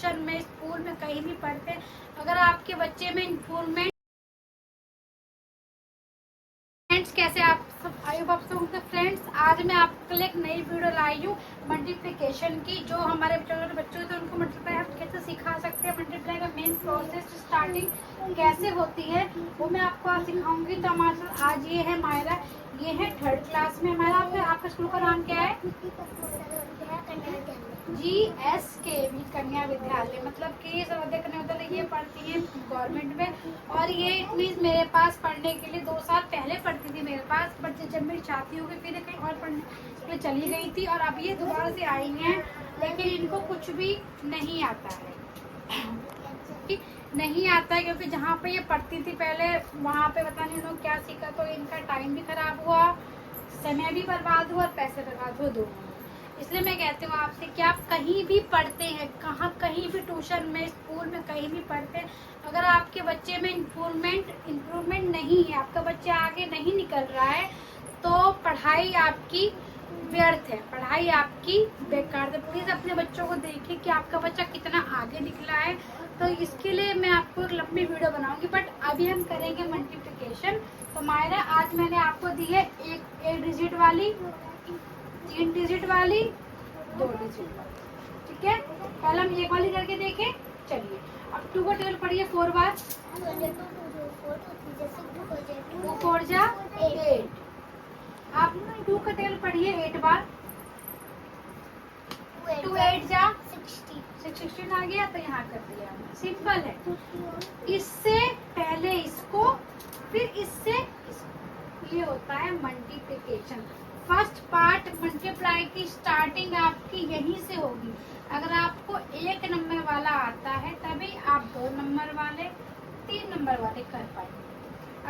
में, स्कूल में, कहीं भी पढ़ते हैं, अगर आपके बच्चे में इम्प्रूवमेंट कैसे आप सब आई बाप सब फ्रेंड्स, आज मैं आपके लिए एक नई वीडियो लाई हूँ मल्टीप्लिकेशन की। जो हमारे छोटे बच्चे थे उनको मल्टीप्लाई हम कैसे सिखा सकते हैं, मल्टीप्लाई का मेन प्रोसेस स्टार्टिंग कैसे होती है वो मैं आपको आज सिखाऊंगी। तो हमारे साथ आज ये है मायरा, ये है 3rd क्लास में। मायरा आपका स्कूल का नाम क्या है? GSKV कन्या विद्यालय, मतलब कि सर्वोदय कन्या विद्यालय। ये पढ़ती है गवर्नमेंट में और ये मीन्स मेरे पास पढ़ने के लिए 2 साल पहले पढ़ती थी मेरे पास, बट जब मेरी शादी हो गई फिर कहीं और पढ़ने के लिए चली गई थी और अब ये दोबारा से आई हैं, लेकिन इनको कुछ भी नहीं आता है क्योंकि जहाँ पे ये पढ़ती थी पहले वहाँ पे पता नहीं उन्होंने क्या सीखा, तो इनका टाइम भी खराब हुआ, समय भी बर्बाद हुआ और पैसे बर्बाद हुए दोनों। इसलिए मैं कहती हूँ आपसे कि आप कहीं भी पढ़ते हैं, कहीं भी ट्यूशन में, स्कूल में, कहीं भी पढ़ते हैं, अगर आपके बच्चे में इम्प्रूवमेंट नहीं है, आपका बच्चा आगे नहीं निकल रहा है, तो पढ़ाई आपकी व्यर्थ है, पढ़ाई आपकी बेकार है। प्लीज अपने बच्चों को देखिए कि आपका बच्चा कितना आगे निकला है। तो इसके लिए मैं आपको एक लंबी वीडियो बनाऊंगी, बट अभी हम करेंगे मल्टीप्लिकेशन। तो मायरा आज मैंने आपको दी है एक डिजिट वाली, 3 डिजिट वाली, 2 डिजिट वाली, ठीक है। पहले हम एक वाली करके देखें, चलिए। अब 2 का टेबल पढ़िए 4 बार, 2 4 जा 8। आप 2 का टेबल पढ़िए 8 बार, 2 8 जा 16 आ गया, तो यहाँ कर दिया। सिंपल है। इससे पहले इसको, फिर इससे इसको, ये होता है मल्टीप्लिकेशन। फर्स्ट पार्ट मल्टीप्लाई की स्टार्टिंग आपकी यहीं से होगी। अगर आपको 1 नंबर वाला आता है तभी आप 2 नंबर वाले, 3 नंबर वाले कर पाएंगे।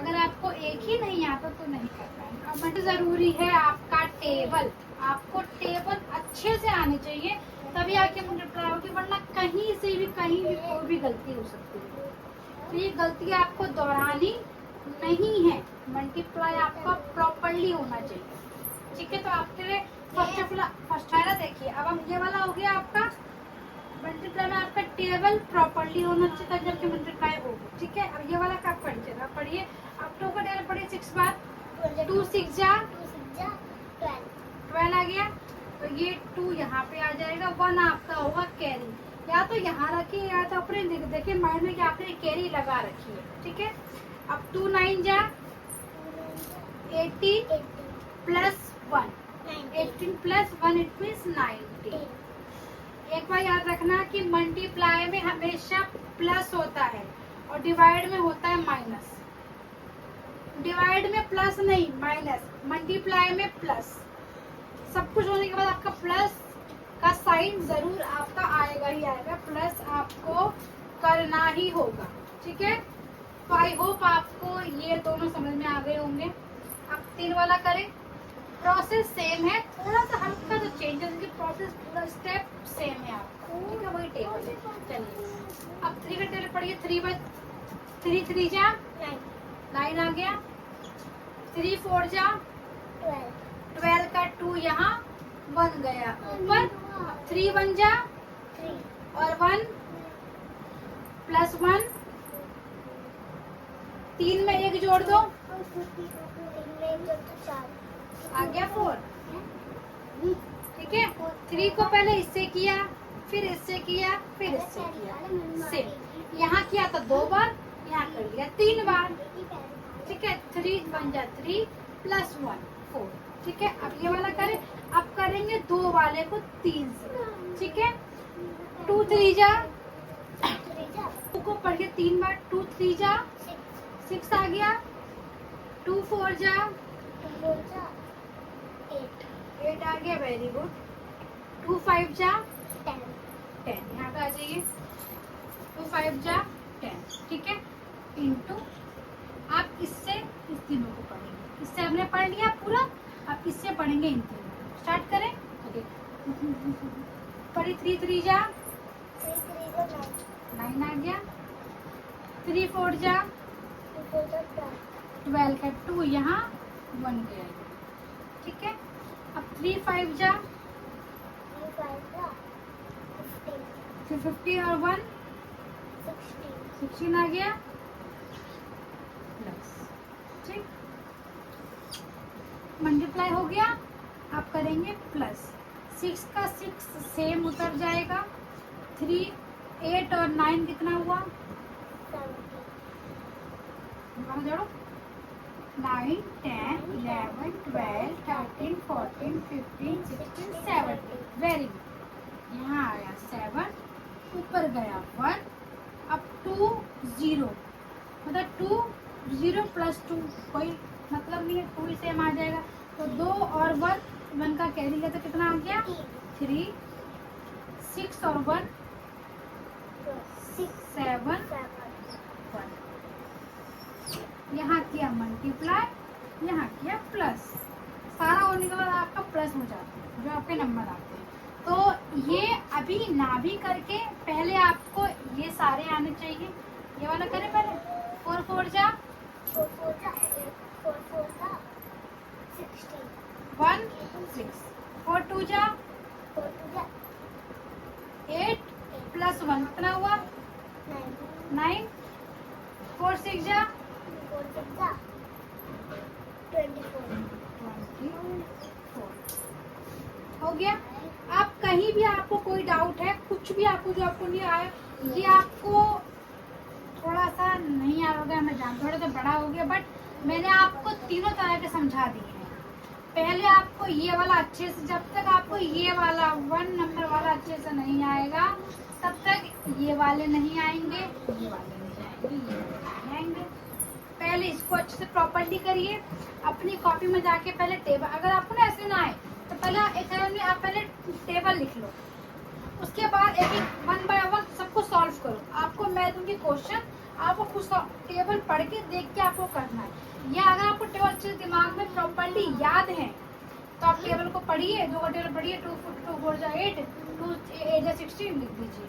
अगर आपको एक ही नहीं आता तो नहीं कर पाएंगे। अब मतलब जरूरी है आपका टेबल, आपको टेबल अच्छे से आनी चाहिए तभी आके मल्टीप्लाई होगी, वरना कहीं से भी कहीं भी कोई भी गलती हो सकती है। तो ये गलती आपको दोहरानी नहीं है, मल्टीप्लाई आपका प्रॉपरली होना चाहिए, ठीक है। तो आपके लिए फर्स्ट वाला देखिए। अब हम ये वाला हो गया आपका मल्टीप्लाई में, आपका टेबल प्रॉपरली होना चाहिए तब जबकि मल्टीप्लाई होगा, ठीक है। अब ये वाला कब पढ़िए, अब 2 का टेबल पढ़िए 6 बार, 2 6 जा 12 आ गया, तो ये 2 यहाँ पे आ जाएगा, 1 आपका होगा कैरी। या तो यहाँ रखिए या तो अपने देखिए माइंड में कि आपने कैरी लगा रखी है, ठीक है। अब 2 9 जा 18 प्लस 1, 18 प्लस 1 इट मीन्स 90। एक बार याद रखना कि मल्टीप्लाई में हमेशा प्लस होता है और डिवाइड में होता है माइनस। डिवाइड में प्लस नहीं माइनस, मल्टीप्लाई में प्लस। सब कुछ होने के बाद आपका प्लस का साइन जरूर आपका आएगा ही आएगा, प्लस आपको करना ही होगा, ठीक है। तो आई होप आपको ये दोनों समझ में आ गए होंगे। अब 3 वाला करें, प्रोसेस सेम है, थोड़ा सा हल्का तो चेंज है, प्रोसेस पूरा स्टेप सेम है आपका, ठीक है, वही टेबल है। चलिए अब 3 का टेबल पढ़िए, 3 बाय 3 3 जा 9 आ गया, 3 4 जा 12 का 2 यहाँ 1 गया ऊपर, 3 1 जा 3 और 1 प्लस 1, 3 में 1 जोड़ दो, आ गया 4, ठीक है। 3 को पहले इससे किया, फिर इससे किया, फिर इससे किया, सेम यहाँ किया तो 2 बार, यहाँ कर लिया 3 बार, ठीक है। 3 1 जा 3 प्लस 1 4, ठीक है। अब ये वाला करें, अब करेंगे 2 वाले को 3 से, ठीक है। 2 3 जा 2 को पढ़िए 3 बार, 2 3 जा 6 आ गया, 2 4 जा 8 आ गया, वेरी गुड। 2 5 जा 10 यहाँ पे आ जाइए, 2 5 जा 10, ठीक है। इंटू आप इससे इस तीनों को पढ़ेंगे, इससे हमने पढ़ लिया पूरा, आप इससे पढ़ेंगे इन तीनों को। स्टार्ट करें, पढ़ी 3 3 जा 9 आ गया, 3 4 जा 12 का 2 यहाँ 1 गया, ठीक है। अब 3 5 जा फिर 15 और 1 16 आ गया प्लस। ठीक, मल्टीप्लाई हो गया। आप करेंगे प्लस 6 का 6 सेम उतर जाएगा। 3 8 और 9 कितना हुआ? जोड़ो 9 10 11 12 13 14 15 16 17। Very good. यहाँ आया 7, ऊपर गया 1, अब 2 0, मतलब 2 0 प्लस 2 कोई मतलब नहीं है, 2 ही सेम आ जाएगा। तो 2 और 1 का कैरी किया तो कितना आ गया? 3 6 और 1 7 1। यहाँ किया मल्टीप्लाई, यहाँ किया प्लस। सारा होने के बाद आपका प्लस हो जाता है जो आपके नंबर आते हैं। तो ये अभी ना भी करके पहले आपको ये सारे आने चाहिए। ये वाला करें पहले। 4 4 जा 1 6, 4 2 जा 8 प्लस 1 कितना हुआ? 9, 4 6 जा 24 हो गया। आप कहीं भी आपको कोई डाउट है, कुछ भी आपको जो आपको नहीं आया, ये आपको थोड़ा सा नहीं आ होगा, मैं जानती हूँ, थोड़ा सा बड़ा हो गया, बट मैंने आपको तीनों तरह के समझा दिए हैं। पहले आपको ये वाला अच्छे से, जब तक आपको ये वाला 1 नंबर वाला अच्छे से नहीं आएगा तब तक ये वाले नहीं आएंगे, ये वाले नहीं आएंगे, ये वाले नहीं आएंगे। पहले इसको अच्छे से प्रॉपर्ली करिए। अपनी कॉपी में जाके पहले टेबल, अगर आपको ना ऐसे ना आए तो पहले आप पहले टेबल लिख लो, उसके बाद एक एक 1 बाय 1 सबको सॉल्व करो। आपको मैं दूंगी क्वेश्चन, आपको खुद टेबल पढ़ के देख के आपको करना है। या अगर आपको टेबल अच्छे दिमाग में प्रॉपर्ली याद है तो आप टेबल को पढ़िए, 2 का टेबल पढ़िए, 2 2 4 जा 8, 2 8 जा 16 लिख दीजिए।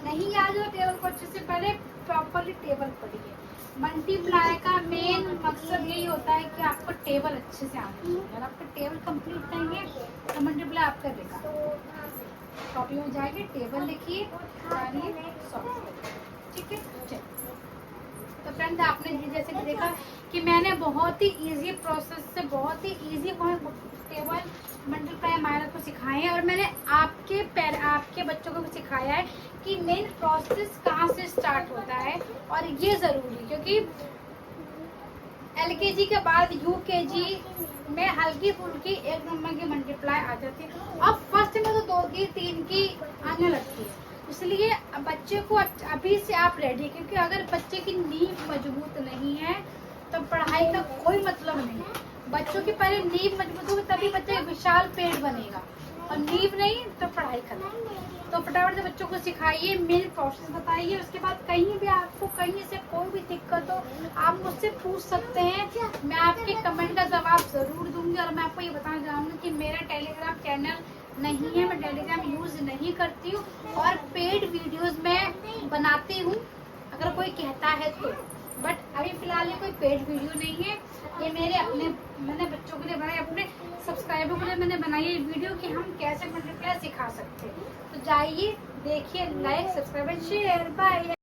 नहीं याद हो टेबल को अच्छे से पहले प्रॉपर्ली टेबल पढ़िए। मल्टीप्लाई का मेन मकसद यही होता है कि आपको टेबल अच्छे से आना चाहिए। अगर आपका टेबल कंप्लीट नहीं है तो मल्टीप्लाई आपका बेकार। कॉपी में जाइए, टेबल लिखिए, सॉल्व करिए। ठीक है, चलिए। तो फ्रेंड्स, आपने जैसे कि देखा कि मैंने बहुत ही इजी प्रोसेस से बहुत ही इजी टेबल मल्टीप्लाई माइनस को सिखाए हैं, और मैंने आपके बच्चों को भी सिखाया है कि मेन प्रोसेस कहाँ से स्टार्ट होता है। और ये जरूरी, क्योंकि LKG के बाद UKG में हल्की फुल्की 1 नंबर की मल्टीप्लाई आ जाती है। अब फर्स्ट में तो 2 की 3 की आने लगती है, इसलिए बच्चे को अभी से आप रेडी, क्योंकि अगर बच्चे की नींव मजबूत नहीं है तो पढ़ाई का कोई मतलब नहीं है। बच्चों की पहले नींव मजबूत होगी तभी बच्चे का विशाल पेट बनेगा, और नींव नहीं तो पढ़ाई खत्म। तो फटाफट से बच्चों को सिखाइए, मेन प्रोसेस बताइए। उसके बाद कहीं भी आपको कहीं से कोई भी दिक्कत हो आप मुझसे पूछ सकते हैं, मैं आपके कमेंट का जवाब जरूर दूंगी। और मैं आपको ये बताना चाहूँगी कि मेरा टेलीग्राम चैनल नहीं है, मैं टेलीग्राम यूज नहीं करती हूँ, और पेड वीडियोस मैं बनाती हूँ अगर कोई कहता है तो। बट अभी फिलहाल ये कोई पेड वीडियो नहीं है, ये मैंने बच्चों के लिए बनाई, अपने सब्सक्राइबर के लिए मैंने बनाई है वीडियो कि हम कैसे मल्टीप्लाई सिखा सकते हैं। तो जाइए, देखिए, लाइक, सब्सक्राइब, शेयर, बाय।